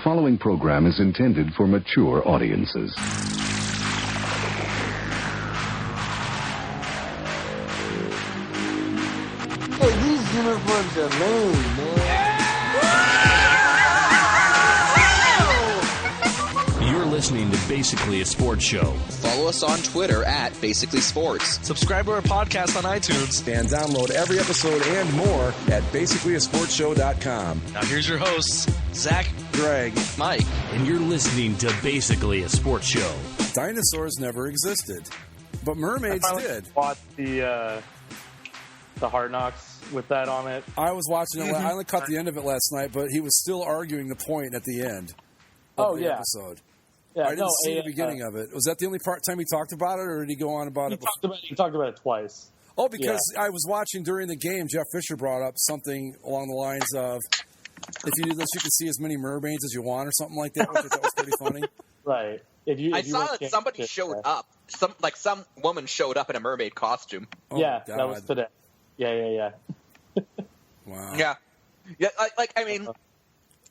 following program is intended for mature audiences. Hey, these uniforms are lame, man. You're listening to Basically a Sports Show. Follow us on Twitter at Basically Sports. Subscribe to our podcast on iTunes. And download every episode and more at basicallyasportshow.com. Now here's your hosts, Zach, Greg, Mike. And you're listening to Basically a Sports Show. Dinosaurs never existed, but mermaids did. Watched the Hard Knocks with that on it. I was watching it. I only caught the end of it last night, but he was still arguing the point at the end of the episode. Yeah, I didn't see the beginning of it. Was that the only time he talked about it, or did he go on about it? He talked about it twice. Oh, because I was watching during the game, Jeff Fisher brought up something along the lines of, if you do this, you can see as many mermaids as you want, or something like that, which I thought was pretty funny. Right. I saw that somebody showed up. Some woman showed up in a mermaid costume. Oh, yeah, that was today. Yeah. Wow. Yeah. I mean,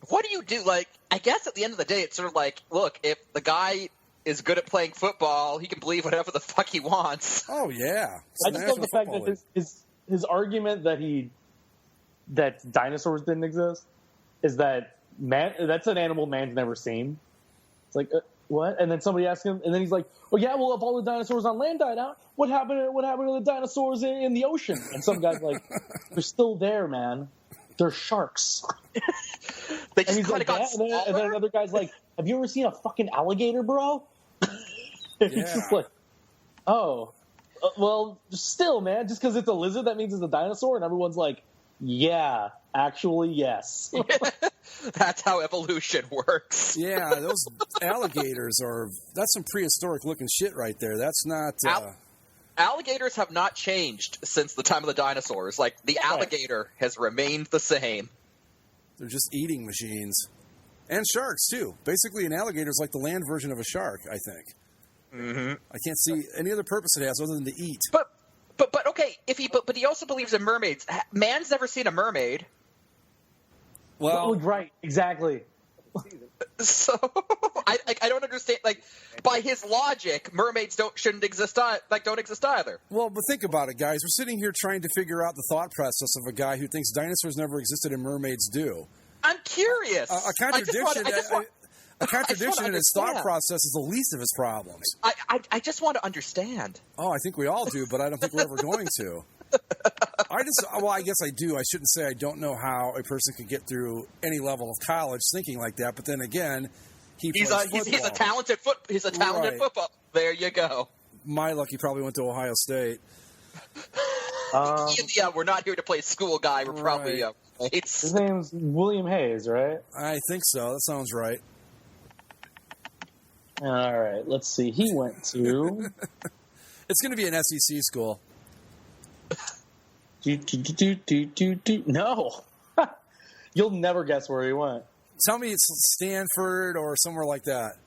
what do you do? I guess at the end of the day, it's sort of like, look, if the guy is good at playing football, he can believe whatever the fuck he wants. Oh, yeah. I just love the fact that his argument that dinosaurs didn't exist is that that's an animal man's never seen. It's like, what? And then somebody asks him, and then he's like, well, yeah, well, if all the dinosaurs on land died out, what happened to the dinosaurs in the ocean? And some guy's like, they're still there, man. They're sharks. They just kind of got smaller. And then another guy's like, have you ever seen a fucking alligator, bro? And he's just like, oh. Well, still, man, just because it's a lizard, that means it's a dinosaur? And everyone's like, yeah, actually, yes. That's how evolution works. Yeah, those alligators that's some prehistoric looking shit right there. That's not... Alligators have not changed since the time of the dinosaurs. The alligator has remained the same. They're just eating machines. And sharks, too. Basically, an alligator is like the land version of a shark, I think. Mm-hmm. I can't see any other purpose it has other than to eat. But okay, but he also believes in mermaids. Man's never seen a mermaid. Well, right, exactly. So I don't understand. By his logic, mermaids don't exist either. Well, but think about it, guys. We're sitting here trying to figure out the thought process of a guy who thinks dinosaurs never existed and mermaids do. I'm curious. A contradiction in his thought process is the least of his problems. I just want to understand. Oh, I think we all do, but I don't think we're ever going to. I guess I do. I shouldn't say I don't know how a person could get through any level of college thinking like that. But then again, he's a talented football. There you go. My luck, he probably went to Ohio State. Yeah, we're not here to play school guy. We're probably his name's William Hayes, right? I think so. That sounds right. All right. Let's see. He went to. It's going to be an SEC school. No. You'll never guess where he went. Tell me it's Stanford or somewhere like that.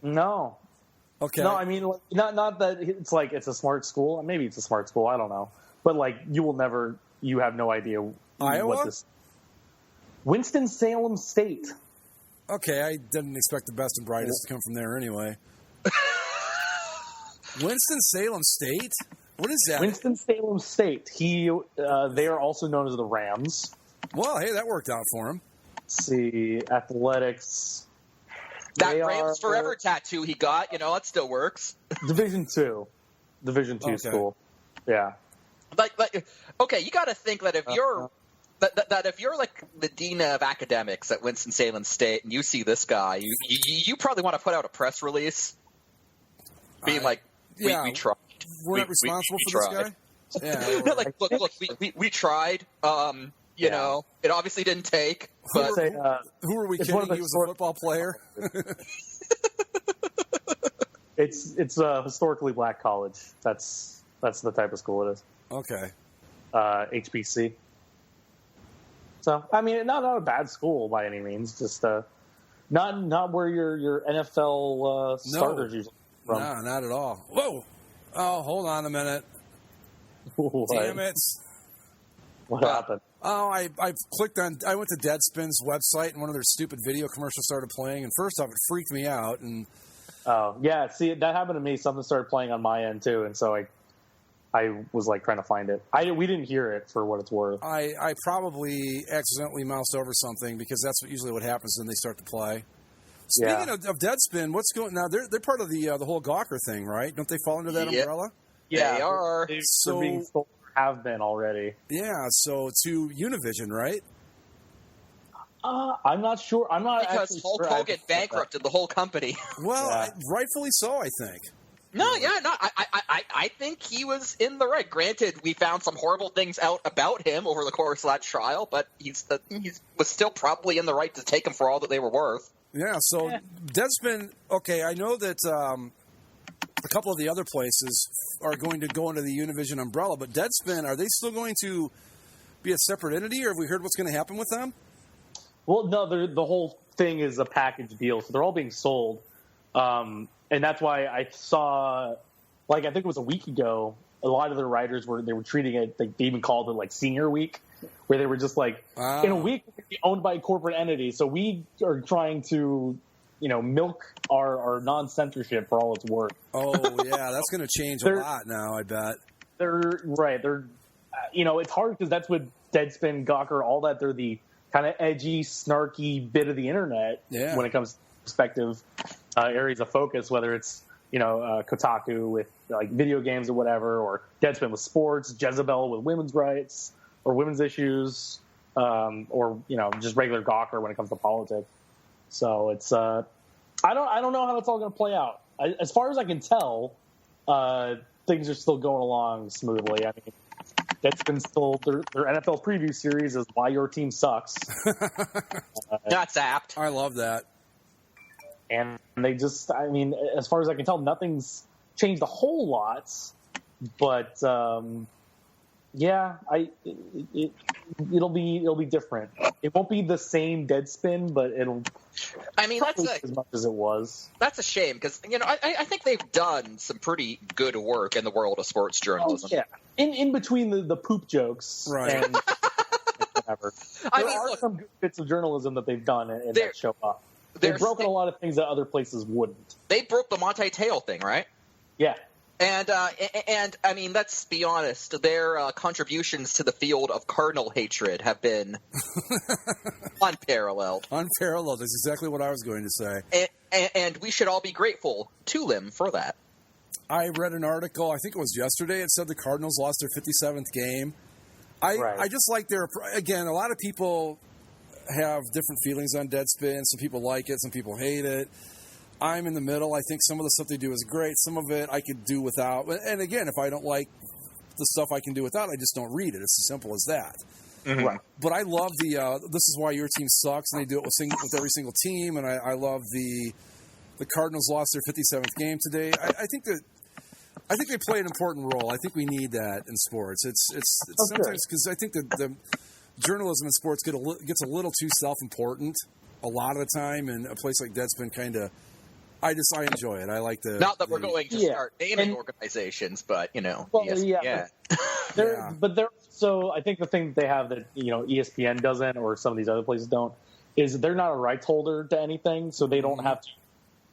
No. Okay. No, I mean, not that it's it's a smart school. Maybe it's a smart school. I don't know. But, you have no idea Iowa? what this... Winston-Salem State. Okay, I didn't expect the best and brightest to come from there anyway. Winston-Salem State? What is that? Winston-Salem State. They are also known as the Rams. Well, hey, that worked out for him. Let's see, athletics. That Rams Forever tattoo he got, it still works. Division II school. Yeah. Okay, you got to think that if you're if you're the dean of academics at Winston-Salem State and you see this guy, you probably want to put out a press release, being we tried. We're not responsible for this guy? Yeah. Look, we tried. You know, it obviously didn't take. But who are we kidding? He was a football player. It's a historically black college. That's the type of school it is. Okay. HBC. So I mean, not a bad school by any means. Just not where your NFL starters usually from. No, not at all. Whoa. Oh, hold on a minute. What? Damn it. What happened? Oh, I clicked on. I went to Deadspin's website, and one of their stupid video commercials started playing. And first off, it freaked me out. And oh yeah, see that happened to me. Something started playing on my end too, and so I was like trying to find it. We didn't hear it for what it's worth. I probably accidentally moused over something because that's usually what happens when they start to play. Speaking of Deadspin, what's going now? They're part of the whole Gawker thing, right? Don't they fall under that umbrella? Yeah, they are. They're being sold, have been already. Yeah, so to Univision, right? I'm not sure. I'm not because Hulk Hogan bankrupted the whole company. Well, rightfully so, I think. I think he was in the right. Granted, we found some horrible things out about him over the course of that trial, but he was still probably in the right to take them for all that they were worth. Yeah, so Deadspin, okay, I know that a couple of the other places are going to go under the Univision umbrella, but Deadspin, are they still going to be a separate entity, or have we heard what's going to happen with them? Well, no, the whole thing is a package deal, so they're all being sold. And that's why I saw, like, I think it was a week ago, a lot of the writers were treating it, like, they even called it, like, Senior Week, where they were just like, in a week, we're going to be owned by a corporate entity, so we are trying to, milk our non-censorship for all it's worth. Oh, yeah, that's going to change a lot now, I bet. They're, right, it's hard because that's what Deadspin, Gawker, all that, they're the kind of edgy, snarky bit of the internet when it comes to respective areas of focus, whether it's Kotaku with like video games or whatever, or Deadspin with sports, Jezebel with women's rights or women's issues, or just regular Gawker when it comes to politics. So it's I don't know how that's all going to play out. As far as I can tell, things are still going along smoothly. I mean, Deadspin still their NFL preview series is Why Your Team Sucks. That's apt. I love that. And they just, I mean, as far as I can tell, nothing's changed a whole lot. But it'll be different. It won't be the same Deadspin, but it'll. I mean, that's as much as it was. That's a shame because I think they've done some pretty good work in the world of sports journalism. Oh, yeah, in between the poop jokes, right? And whatever. There are some good bits of journalism that they've done in that show up. They've broken a lot of things that other places wouldn't. They broke the Monte Teo thing, right? Yeah. And I mean, let's be honest, their contributions to the field of cardinal hatred have been unparalleled. Unparalleled. That's exactly what I was going to say. And we should all be grateful to them for that. I read an article, I think it was yesterday, it said the Cardinals lost their 57th game. I just like again, a lot of people have different feelings on Deadspin. Some people like it, some people hate it. I'm in the middle. I think some of the stuff they do is great. Some of it I could do without. And again, if I don't like the stuff I can do without, I just don't read it. It's as simple as that. Mm-hmm. Right. But I love this is why your team sucks, and they do it with every single team. And I love the Cardinals lost their 57th game today. I think they play an important role. I think we need that in sports. It's sometimes because I think the journalism in sports gets a little too self-important a lot of the time, and a place like Deadspin kind of. I enjoy it. I like the. Not that we're going to start naming organizations, but Well, So I think the thing that they have that ESPN doesn't, or some of these other places don't, is they're not a rights holder to anything, so they don't have to.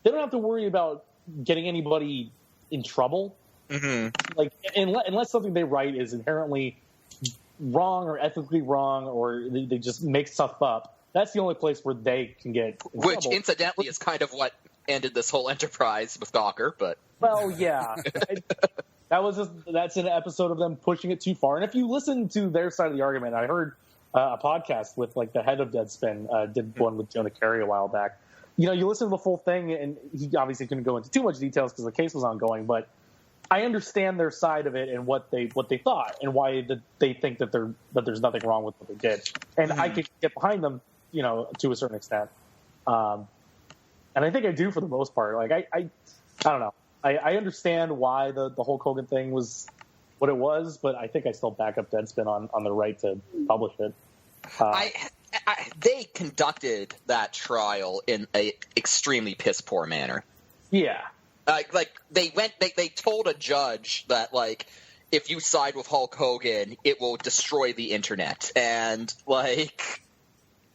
They don't have to worry about getting anybody in trouble. Mm-hmm. Like unless something they write is inherently wrong or ethically wrong, or they just make stuff up. That's the only place where they can get in Which, trouble. incidentally, is kind of what ended this whole enterprise with Gawker, but yeah, that's an episode of them pushing it too far. And if you listen to their side of the argument, I heard a podcast with like the head of Deadspin did one with Jonah Carey a while back. You listen to the full thing, and he obviously couldn't go into too much details because the case was ongoing, but I understand their side of it and what they thought and why they think that there's nothing wrong with what they did, and I could get behind them, to a certain extent. And I think I do for the most part. Like I don't know. I understand why the Hulk Hogan thing was what it was, but I think I still back up Deadspin on the right to publish it. They conducted that trial in a extremely piss poor manner. Yeah. Like they told a judge that if you side with Hulk Hogan, it will destroy the internet. And, like,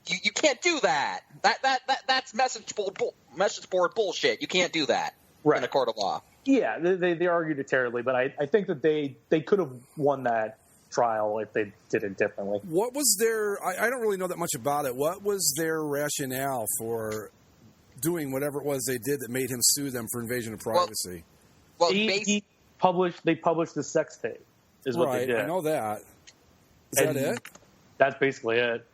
you can't do that. That's message board bullshit. You can't do that in a court of law. Yeah, they argued it terribly, but I think that they could have won that trial if they did it differently. What was their... I don't really know that much about it. What was their rationale for doing whatever it was they did that made him sue them for invasion of privacy? Well, they published the sex tape, is what they did. I know that. Is that it? That's basically it.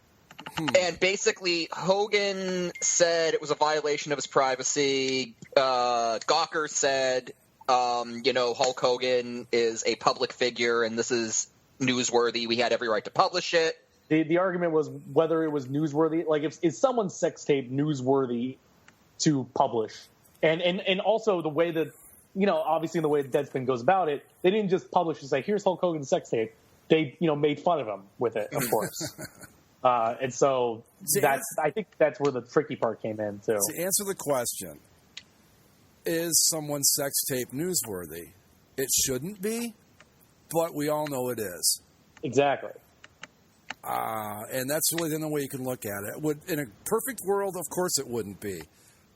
And basically, Hogan said it was a violation of his privacy. Gawker said, Hulk Hogan is a public figure, and this is newsworthy. We had every right to publish it. The argument was whether it was newsworthy. Like, is someone's sex tape newsworthy to publish? And also the way that, obviously in the way Deadspin goes about it, they didn't just publish and say, here's Hulk Hogan's sex tape. They, made fun of him with it, of course. And so I think that's where the tricky part came in, too. To answer the question, is someone's sex tape newsworthy? It shouldn't be, but we all know it is. Exactly. And that's really the only way you can look at it. In a perfect world, of course it wouldn't be.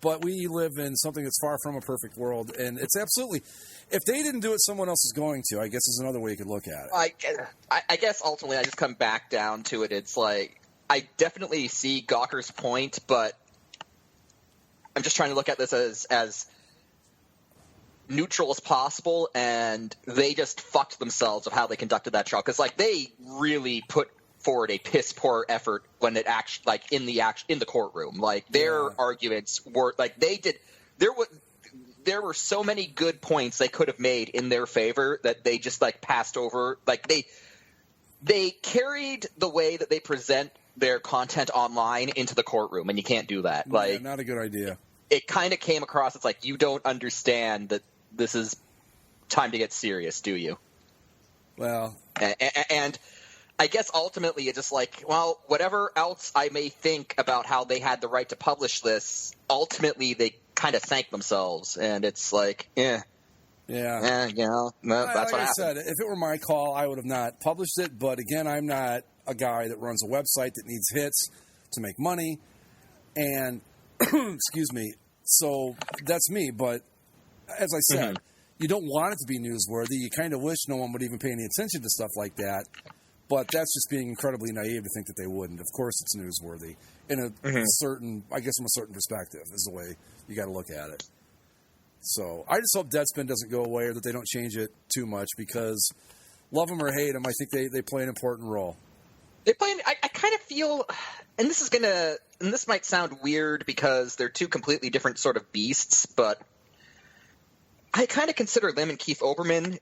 But we live in something that's far from a perfect world, and it's absolutely... If they didn't do it, someone else is going to. I guess is another way you could look at it. I guess ultimately I just come back down to it. It's like, I definitely see Gawker's point, but I'm just trying to look at this as neutral as possible, and they just fucked themselves of how they conducted that trial. Because, like, they really put forward a piss poor effort when it actually, like, in the courtroom. Like, their arguments were, like, there were so many good points they could have made in their favor that they just, like, passed over. Like, they carried the way that they present their content online into the courtroom, and you can't do that. Like, not a good idea. It kind of came across as like, you don't understand that this is time to get serious, do you? Well, and I guess ultimately it's just like, well, whatever else I may think about how they had the right to publish this, ultimately they kind of thank themselves, and it's like, that's what happened. Said, if it were my call, I would have not published it, but again, I'm not a guy that runs a website that needs hits to make money, and excuse me, so that's me, but as I said, you don't want it to be newsworthy. You kind of wish no one would even pay any attention to stuff like that, but that's just being incredibly naive to think that they wouldn't. Of course it's newsworthy in a certain, I guess from a certain perspective is the way you got to look at it. So I just hope Deadspin doesn't go away or that they don't change it too much, because love them or hate them, I think they play an important role. They play. I kind of feel, and this might sound weird because they're two completely different sort of beasts, but I kind of consider them and Keith Olbermann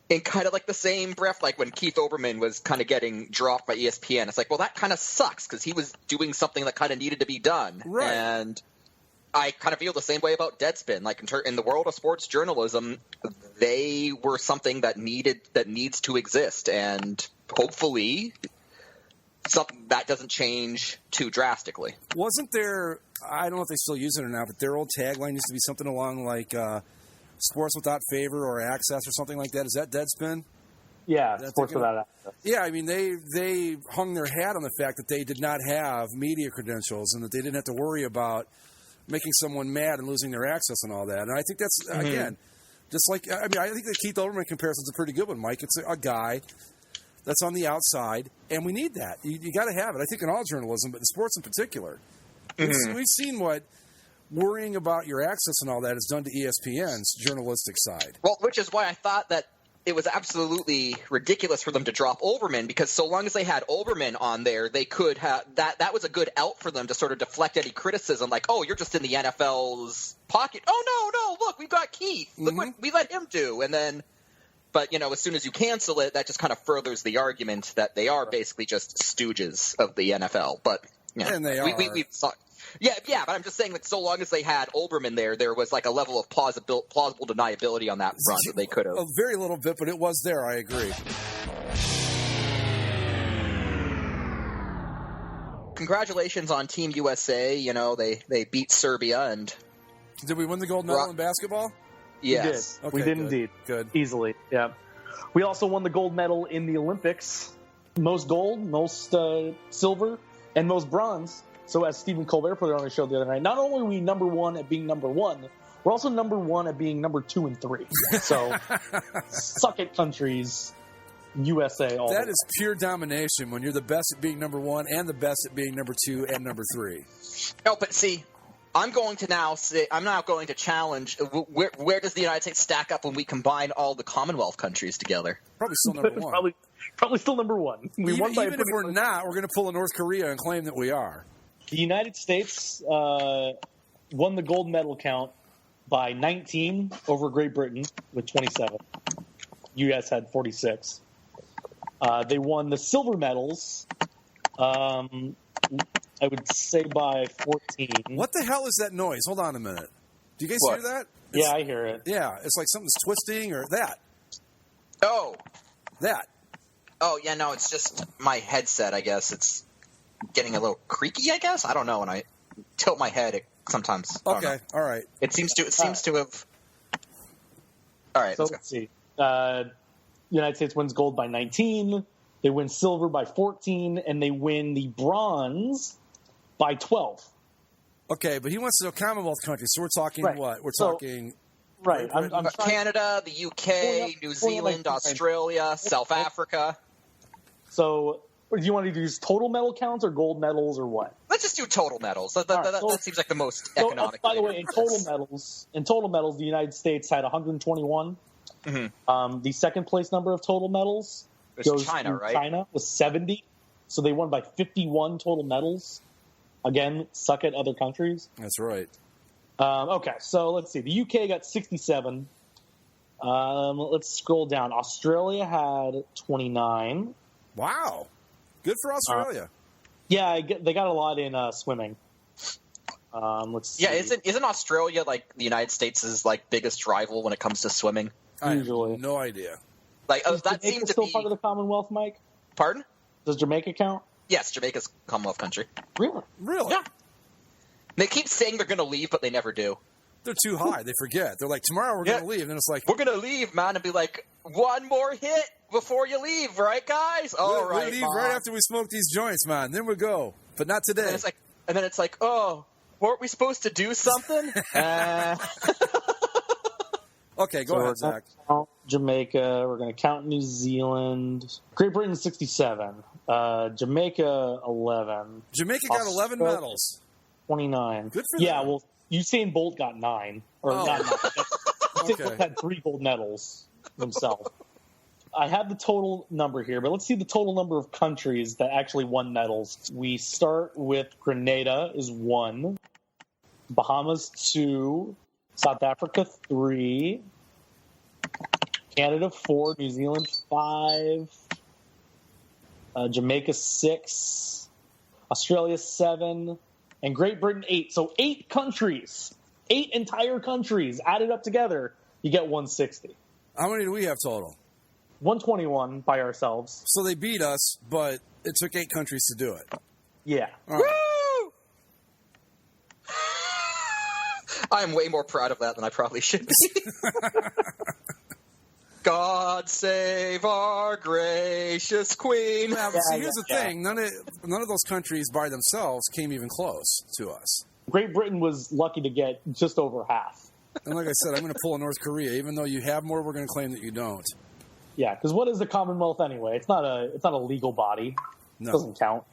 in kind of like the same breath. Like when Keith Olbermann was kind of getting dropped by ESPN, it's like, well, that kind of sucks because he was doing something that kind of needed to be done. Right. And I kind of feel the same way about Deadspin. Like in the world of sports journalism, they were something that needs to exist, and hopefully something that doesn't change too drastically. Wasn't there, I don't know if they still use it or not, but their old tagline used to be something along like sports without favor or access or something like that. Is that Deadspin? Yeah, sports without access. Yeah, I mean, they hung their hat on the fact that they did not have media credentials and that they didn't have to worry about making someone mad and losing their access and all that. And I think that's, again, just like, I mean, I think the Keith Olbermann comparison is a pretty good one, Mike. It's a guy that's on the outside, and we need that. You got to have it. I think in all journalism, but in sports in particular. We've seen what worrying about your access and all that has done to ESPN's journalistic side. Well, which is why I thought that it was absolutely ridiculous for them to drop Olbermann, because so long as they had Olbermann on there, they could have that was a good out for them to sort of deflect any criticism, like, oh, you're just in the NFL's pocket. Oh, no, look, we've got Keith. Look what we let him do. And then, but, as soon as you cancel it, that just kind of furthers the argument that they are basically just stooges of the NFL. But, and they are. We've Yeah, but I'm just saying that so long as they had Olbermann there was like a level of plausible deniability on that front that they could have. A very little bit, but it was there. I agree. Congratulations on Team USA. They beat Serbia, and did we win the gold medal in basketball? Yes, we did indeed. Good, easily. Yeah. We also won the gold medal in the Olympics. Most gold, most silver, and most bronze. So as Stephen Colbert put it on his show the other night, not only are we number one at being number one, we're also number one at being number 2 and 3. So suck it, countries. USA. All that is pure domination when you're the best at being number 1 and the best at being number 2 and number 3. No, but see, I'm now going to challenge where does the United States stack up when we combine all the Commonwealth countries together? Probably still number 1. Probably still number 1. Even if we're not, we're going to pull a North Korea and claim that we are. The United States won the gold medal count by 19 over Great Britain with 27. U.S. had 46. They won the silver medals, I would say by 14. What the hell is that noise? Hold on a minute. Do you guys hear that? Yeah, I hear it. Yeah, it's like something's twisting or that. Oh. That. Oh, yeah, no, it's just my headset, I guess. It's getting a little creaky, I guess? I don't know. When I tilt my head, it sometimes... Okay, all right. It seems to have... All right, so let's see. United States wins gold by 19. They win silver by 14, and they win the bronze by 12. Okay, but he wants to know Commonwealth countries, so we're talking what? We're talking... Right. I'm Canada, the UK, New Zealand, Australia, South Africa. So, do you want to use total medal counts or gold medals or what? Let's just do total medals. That seems like the most economic. By the way, in total medals, the United States had 121. Mm-hmm. The second place number of total medals goes China, right? China with 70. So they won by 51 total medals. Again, suck at other countries. That's right. Okay, so let's see. The UK got 67. Let's scroll down. Australia had 29. Wow. Good for Australia. Yeah, they got a lot in swimming. Let's see. Yeah, isn't Australia like the United States' like biggest rival when it comes to swimming? Usually. I have no idea. Like Is that Jamaica seems to still be part of the Commonwealth, Mike? Pardon? Does Jamaica count? Yes, Jamaica's a Commonwealth country. Really? Yeah. They keep saying they're going to leave, but they never do. They're too high. They forget. They're like, tomorrow we're going to leave. And then it's like... We're going to leave, man, and be like, one more hit before you leave, right, guys? All right, we'll leave right after we smoke these joints, man. Then we'll go. But not today. And then it's like, oh, weren't we supposed to do something? Okay, go ahead, Zach. Jamaica. We're going to count New Zealand. Great Britain, 67. Jamaica, 11. Jamaica got 11 medals. 29. Good for them. Yeah, well, Usain Bolt got 9. Or not 9. Usain Bolt had 3 gold medals himself. I have the total number here, but let's see the total number of countries that actually won medals. We start with Grenada is 1. Bahamas, 2. South Africa, 3. Canada, 4. New Zealand, 5. Jamaica, 6. Australia, 7. And Great Britain, 8. So 8 countries, 8 entire countries added up together, you get 160. How many do we have total? 121 by ourselves. So they beat us, but it took 8 countries to do it. Yeah. All right. Woo! I am way more proud of that than I probably should be. God save our gracious queen. Now, see, here's the thing. None of those countries by themselves came even close to us. Great Britain was lucky to get just over half. And like I said, I'm going to pull a North Korea. Even though you have more, we're going to claim that you don't. Yeah, because what is the Commonwealth anyway? It's not a legal body. No. It doesn't count.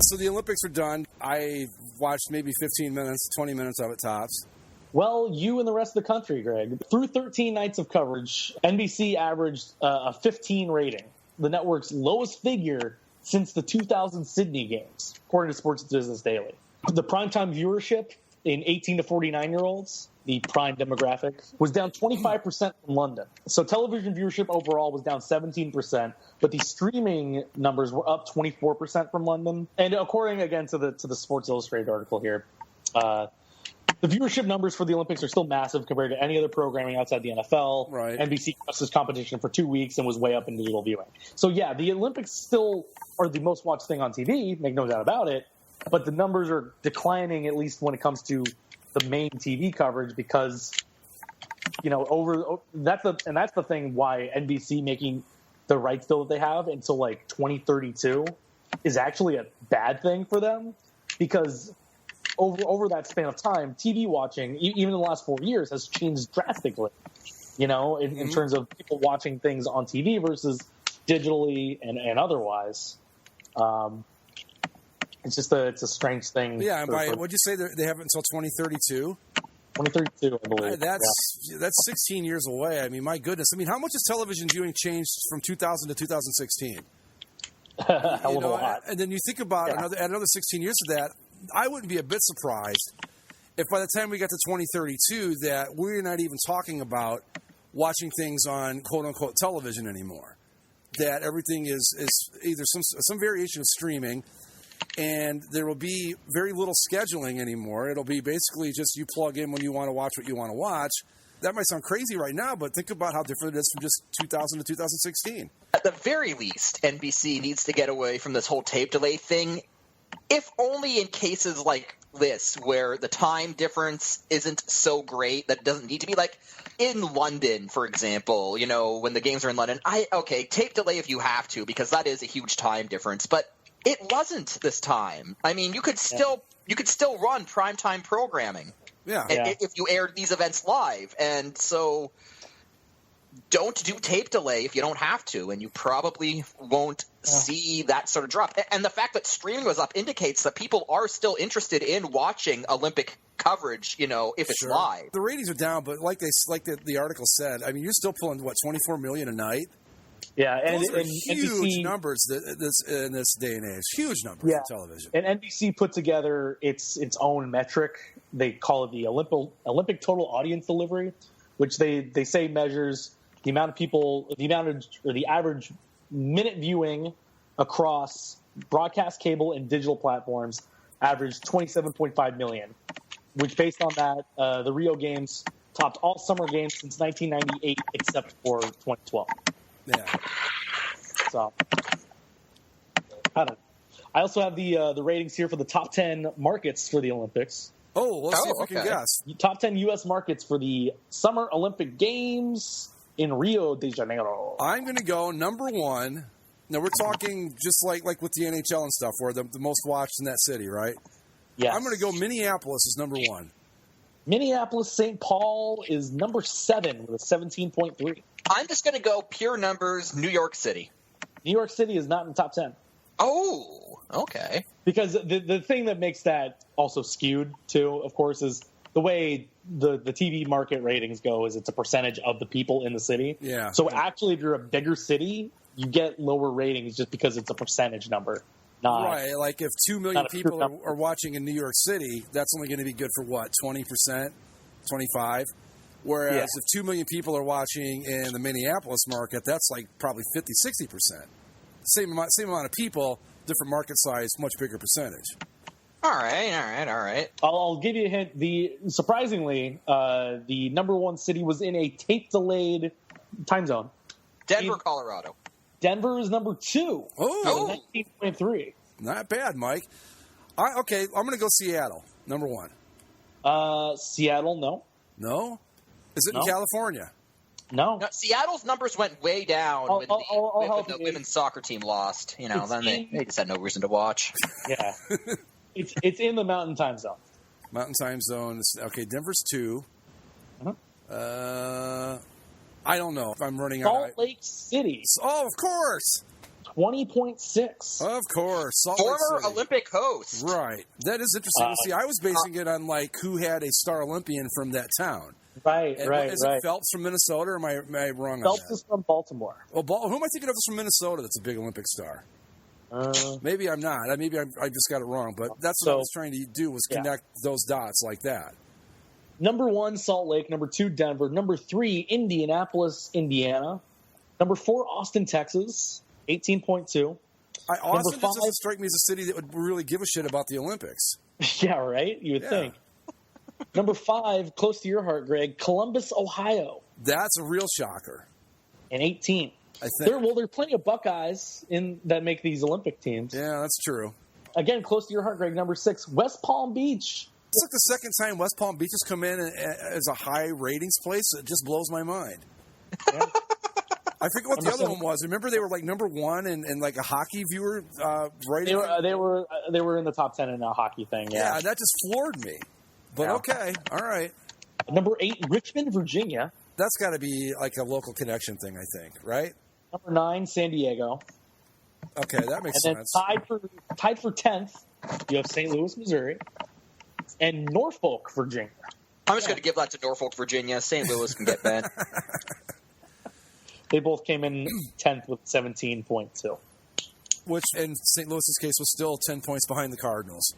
So the Olympics are done. I watched maybe 15 minutes, 20 minutes of it tops. Well, you and the rest of the country, Greg. Through 13 nights of coverage, NBC averaged a 15 rating, the network's lowest figure since the 2000 Sydney Games, according to Sports Business Daily. The primetime viewership in 18 to 49-year-olds, the prime demographic, was down 25% from London. So television viewership overall was down 17%, but the streaming numbers were up 24% from London. And according, again, to the Sports Illustrated article here, the viewership numbers for the Olympics are still massive compared to any other programming outside the NFL. Right. NBC crushed this competition for 2 weeks and was way up in digital viewing. So, yeah, the Olympics still are the most watched thing on TV, make no doubt about it, but the numbers are declining, at least when it comes to the main TV coverage because, that's the thing why NBC making the rights deal that they have until like 2032 is actually a bad thing for them because over that span of time, TV watching, even in the last 4 years, has changed drastically. In terms of people watching things on TV versus digitally and otherwise. It's a strange thing. Yeah, and what'd you say they have it until 2032? 2032, I believe. That's 16 years away. I mean, my goodness. I mean, how much has television viewing changed from 2000 to 2016? Hell of a lot. And then you think about another 16 years of that, I wouldn't be a bit surprised if by the time we got to 2032 that we're not even talking about watching things on quote-unquote television anymore. That everything is either some variation of streaming, and there will be very little scheduling anymore. It'll be basically just you plug in when you want to watch what you want to watch. That might sound crazy right now, but think about how different it is from just 2000 to 2016. At the very least, NBC needs to get away from this whole tape delay thing, if only in cases like this where the time difference isn't so great that it doesn't need to be. Like in London, for example, when the games are in London, tape delay if you have to because that is a huge time difference, but it wasn't this time. I mean, you could still run primetime programming if you aired these events live, and so don't do tape delay if you don't have to, and you probably won't see that sort of drop. And the fact that streaming was up indicates that people are still interested in watching Olympic coverage, if it's live. The ratings are down, but like the article said, I mean, you're still pulling, 24 million a night? Yeah, and those are huge NBC, numbers in this day and age. Huge numbers for television. And NBC put together its own metric. They call it the Olympic total audience delivery, which they say measures the amount of people, the average minute viewing across broadcast, cable, and digital platforms averaged 27.5 million, which based on that, the Rio Games topped all summer games since 1998 except for 2012. Yeah. So, I don't know. I also have the ratings here for the top 10 markets for the Olympics. Oh, let's see if we can guess. Top 10 U.S. markets for the Summer Olympic Games in Rio de Janeiro. I'm going to go number one. Now, we're talking just like with the NHL and stuff, where the most watched in that city, right? Yes. I'm going to go Minneapolis is number one. Minneapolis, St. Paul is number 7 with a 17.3. I'm just going to go pure numbers, New York City. New York City is not in the top 10. Oh, okay. Because the thing that makes that also skewed, too, of course, is the way the TV market ratings go is it's a percentage of the people in the city. Yeah. So actually, if you're a bigger city, you get lower ratings just because it's a percentage number. Right, like if 2 million people are watching in New York City, that's only going to be good for what, 20%, 25%? Whereas if 2 million people are watching in the Minneapolis market, that's like probably 50, 60%. Same amount of people, different market size, much bigger percentage. All right. I'll give you a hint. Surprisingly, the number one city was in a tape-delayed time zone. Denver, Colorado. Denver is number 2. Oh, 19.3. Not bad, Mike. I'm going to go Seattle, number 1. Seattle, no. No? Is it in California? No. Seattle's numbers went way down when the women's soccer team lost. Then they just had no reason to watch. Yeah. It's in the Mountain Time Zone. Mountain Time Zone. Okay, Denver's 2. Uh-huh. I don't know if I'm running out. Salt Lake City. Oh, of course. 20.6. Of course. Salt Former Lake City. Olympic host. Right. That is interesting to see. I was basing it on who had a star Olympian from that town. Right. Is it Phelps from Minnesota, or am I wrong Phelps on that? is from Baltimore. Well, who am I thinking of is from Minnesota that's a big Olympic star? Maybe I'm not. Maybe I just got it wrong. But that's what I was trying to do was connect those dots like that. Number 1, Salt Lake. Number 2, Denver. Number 3, Indianapolis, Indiana. Number 4, Austin, Texas, 18.2. Austin just doesn't strike me as a city that would really give a shit about the Olympics. Yeah, right? You would think. Number 5, close to your heart, Greg, Columbus, Ohio. That's a real shocker. And 18. I think. There are plenty of Buckeyes that make these Olympic teams. Yeah, that's true. Again, close to your heart, Greg. Number 6, West Palm Beach. That's like the second time West Palm Beach has come in as a high ratings place. It just blows my mind. Yeah. I forget what the other one was. Remember, they were like number one in like a hockey viewer rating. They were in the top 10 in a hockey thing. Yeah, that just floored me. But okay, all right. Number 8, Richmond, Virginia. That's got to be like a local connection thing, I think, right? Number 9, San Diego. Okay, that makes sense. And then tied for 10th, you have St. Louis, Missouri, and Norfolk, Virginia. I'm just going to give that to Norfolk, Virginia. St. Louis can get Ben. They both came in 10th with 17.2. Which, in St. Louis's case, was still 10 points behind the Cardinals.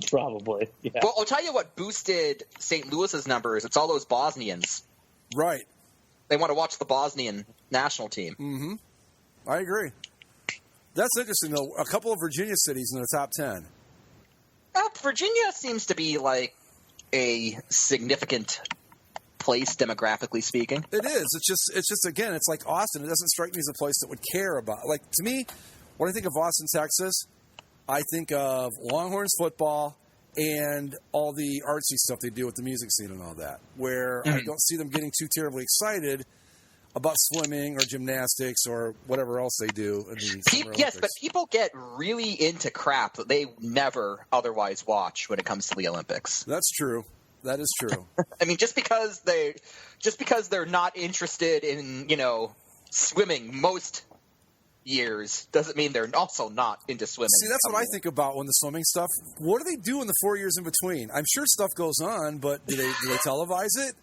Probably, yeah. Well, I'll tell you what boosted St. Louis's numbers. It's all those Bosnians. Right. They want to watch the Bosnian national team. Mm-hmm. I agree. That's interesting, though. A couple of Virginia cities in the top 10. Virginia seems to be like a significant place demographically speaking. It is. It's just again, it's like Austin. It doesn't strike me as a place that would care about. Like, to me, when I think of Austin, Texas, I think of Longhorns football and all the artsy stuff they do with the music scene and all that, where I don't see them getting too terribly excited about swimming or gymnastics or whatever else they do in the Yes, but people get really into crap that they never otherwise watch when it comes to the Olympics. That's true. That is true. I mean, just because they're not interested in, swimming most years doesn't mean they're also not into swimming. See, that's what I think about when the swimming stuff. What do they do in the 4 years in between? I'm sure stuff goes on, but do they televise it?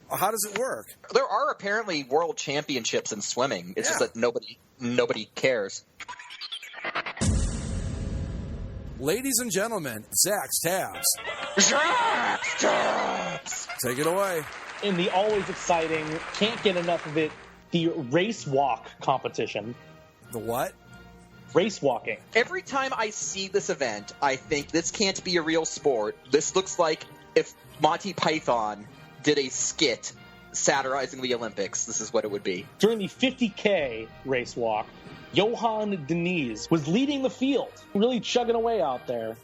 How does it work? There are apparently world championships in swimming. It's just that nobody cares. Ladies and gentlemen, Zach's Tabs. Take it away. In the always exciting, can't get enough of it, the race walk competition. The what? Race walking. Every time I see this event, I think this can't be a real sport. This looks like if Monty Python did a skit satirizing the Olympics. This is what it would be. During the 50K race walk, Johan Diniz was leading the field, really chugging away out there.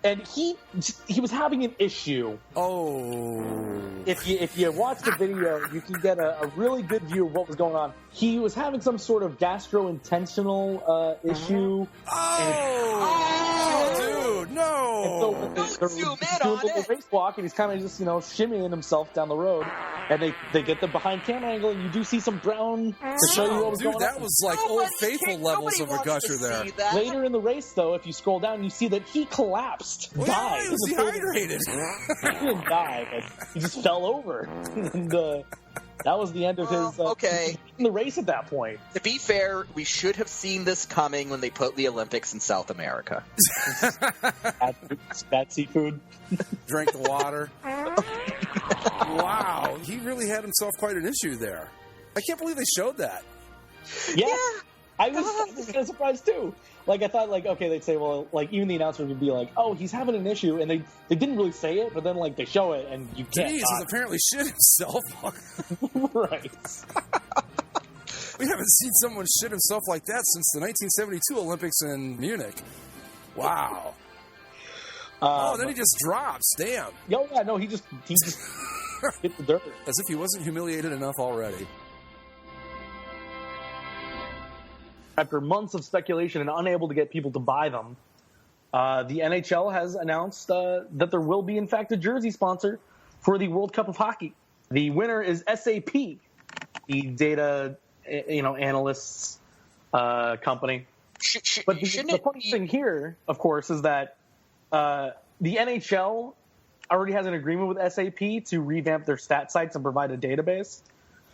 And he was having an issue. Oh. If you watch the video, you can get a really good view of what was going on. He was having some sort of gastrointestinal issue. Dude, no. And so they're doing a race walk, and he's kind of just, shimmying himself down the road. And they get the behind camera angle, and you do see some brown to show you what was going on. Dude, that was like Old Faithful levels of a gusher there. Later in the race, though, if you scroll down, you see that he collapsed, died. Yeah, he was dehydrated. He didn't die, but he just fell over. And that was the end of his in the race at that point. To be fair, we should have seen this coming when they put the Olympics in South America. Bad seafood. Drank the water. Wow, he really had himself quite an issue there. I can't believe they showed that. Yeah. I was kind of surprised too. Like, I thought, okay, they'd say, well, even the announcer would be like, oh, he's having an issue, and they didn't really say it, but then, they show it, and you can't. Jeez, he's apparently shit himself. Right. We haven't seen someone shit himself like that since the 1972 Olympics in Munich. Wow. Then he just drops. Damn. Oh, yeah, no, he just hit the dirt. As if he wasn't humiliated enough already. After months of speculation and unable to get people to buy them, the NHL has announced that there will be, in fact, a jersey sponsor for the World Cup of Hockey. The winner is SAP, the data, analysts company. But the funny thing here, of course, is that the NHL already has an agreement with SAP to revamp their stat sites and provide a database.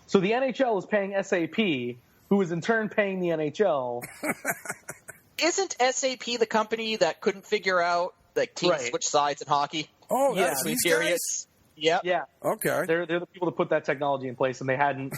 So the NHL is paying SAP, who is in turn paying the NHL. Isn't SAP the company that couldn't figure out teams switch sides in hockey? Oh, yeah, these guys? Yep. Yeah. Okay. They're the people that put that technology in place, and they hadn't,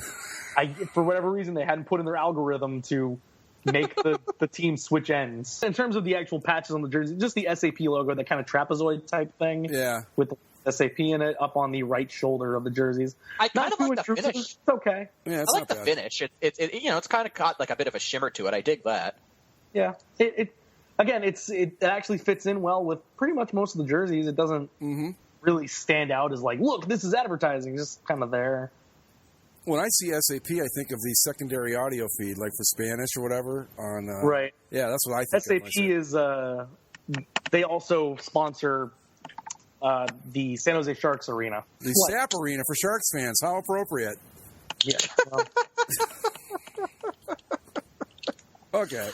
for whatever reason, they hadn't put in their algorithm to make the team switch ends. In terms of the actual patches on the jersey, just the SAP logo, that kind of trapezoid type thing. Yeah. With the SAP in it up on the right shoulder of the jerseys. I kind of like the finish. It's okay. Yeah, I like the finish. It's kind of got a bit of a shimmer to it. I dig that. Yeah. It actually fits in well with pretty much most of the jerseys. It doesn't really stand out as like, look, this is advertising. It's just kind of there. When I see SAP, I think of the secondary audio feed, like for Spanish or whatever. Right. Yeah, that's what I think. SAP is. They also sponsor the San Jose Sharks arena. The SAP arena for Sharks fans. How appropriate. Yeah. Well, Okay.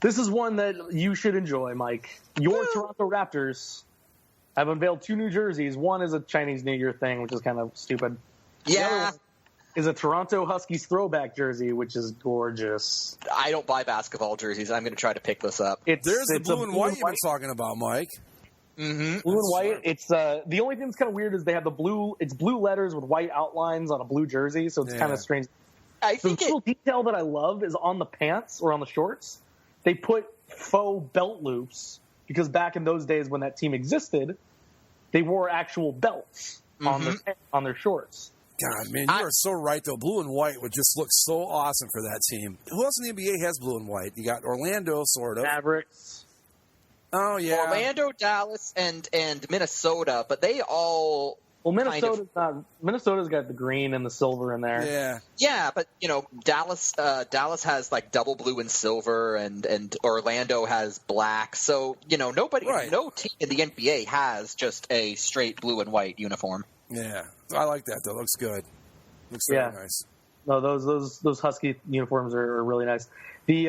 This is one that you should enjoy, Mike. Your Toronto Raptors have unveiled 2 new jerseys. One is a Chinese New Year thing, which is kind of stupid. The other Yeah. one is a Toronto Huskies throwback jersey, which is gorgeous. I don't buy basketball jerseys. I'm going to try to pick this up. There's the it's a blue and white you've been talking about, Mike. Mm-hmm. Blue and white. It's the only thing that's kind of weird is they have the blue. It's blue letters with white outlines on a blue jersey, so it's kind of strange. I The think little detail that I love is on the pants or on the shorts. They put faux belt loops because back in those days when that team existed, they wore actual belts on their shorts. God, man, you are so right, though. Blue and white would just look so awesome for that team. Who else in the NBA has blue and white? You got Orlando, sort of. Mavericks. Oh, yeah. Orlando, Dallas, and Minnesota, but they all. Well, Minnesota's got the green and the silver in there. Yeah. Yeah, but Dallas has like double blue and silver, and Orlando has black. So no team in the NBA has just a straight blue and white uniform. Yeah, I like that though. Looks good. Looks very nice. No, those Husky uniforms are really nice. The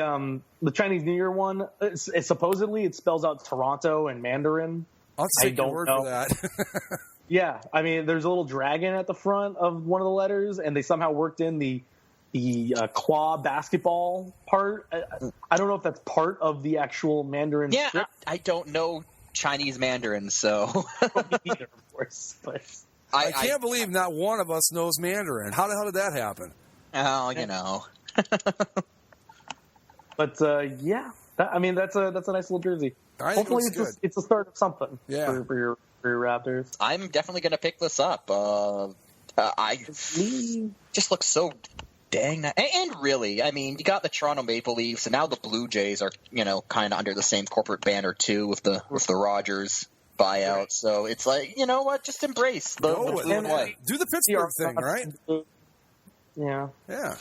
Chinese New Year one, it's supposedly it spells out Toronto in Mandarin. I'll take your word for that. Yeah, I mean, there's a little dragon at the front of one of the letters, and they somehow worked in the claw basketball part. I don't know if that's part of the actual Mandarin. Yeah, script. I don't know Chinese Mandarin, so Either, of course. But I can't believe not one of us knows Mandarin. How the hell did that happen? oh, But yeah, that's a nice little jersey. I think Hopefully, it looks it's a start of something. Yeah. For your Raptors. I'm definitely going to pick this up. I just look so dang nice. And really, I mean, you got the Toronto Maple Leafs, and now the Blue Jays are kind of under the same corporate banner too with the Rogers buyout. So it's like, you know what? Just embrace the blue and white. Do the Pittsburgh thing, right? Yeah. Yeah.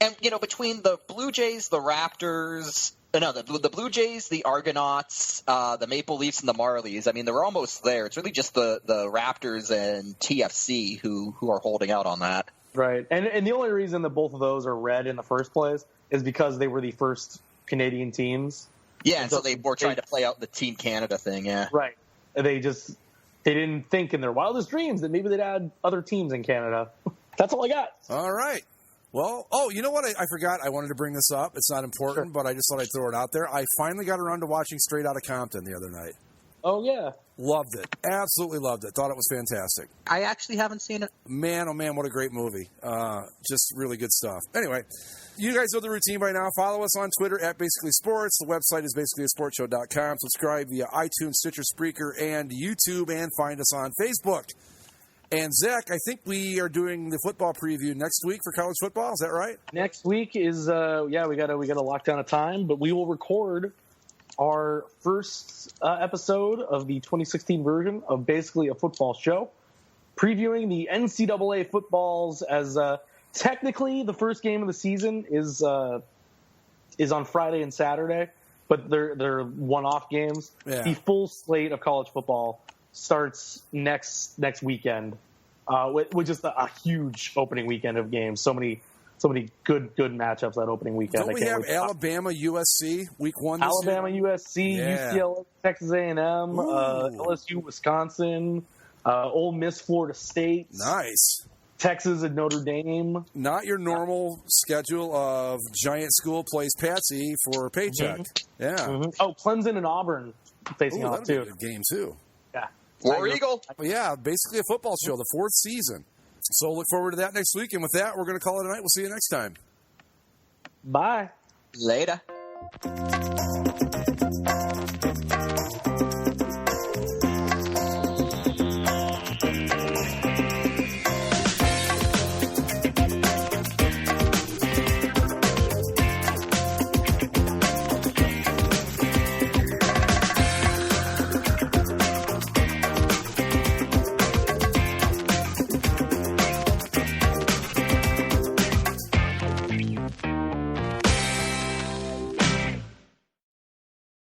And between the Blue Jays, the Raptors. No, the Blue Jays, the Argonauts, the Maple Leafs, and the Marlies. I mean, they're almost there. It's really just the Raptors and TFC who are holding out on that. Right. And the only reason that both of those are red in the first place is because they were the first Canadian teams. Yeah, and so they were trying to play out the Team Canada thing, yeah. Right. They didn't think in their wildest dreams that maybe they'd add other teams in Canada. That's all I got. All right. Well, you know what? I forgot. I wanted to bring this up. It's not important, but I just thought I'd throw it out there. I finally got around to watching Straight Outta Compton the other night. Oh, yeah. Loved it. Absolutely loved it. Thought it was fantastic. I actually haven't seen it. Man, oh man, what a great movie. Just really good stuff. Anyway, you guys know the routine by now. Follow us on Twitter at Basically Sports. The website is basicallyasportshow.com. Subscribe via iTunes, Stitcher, Spreaker, and YouTube, and find us on Facebook. And Zach, I think we are doing the football preview next week for college football. Is that right? Next week is we got to lock down a time, but we will record our first episode of the 2016 version of Basically a Football Show, previewing the NCAA footballs as technically the first game of the season is on Friday and Saturday, but they're one-off games. Yeah. The full slate of college football starts next weekend, which is a huge opening weekend of games. So many good matchups that opening weekend. Don't we have Alabama, USC week 1 this Alabama, year? USC, Yeah. UCLA, Texas A&M, LSU, Wisconsin, Ole Miss, Florida State. Nice. Texas and Notre Dame. Not your normal schedule of giant school plays Patsy for a paycheck. Yeah. Mm-hmm. Oh, Clemson and Auburn facing Ooh, off that'll be too. a good game too. Yeah. War Eagle. But yeah, basically a football show, the 4th season. So look forward to that next week. And with that, we're going to call it a night. We'll see you next time. Bye. Later.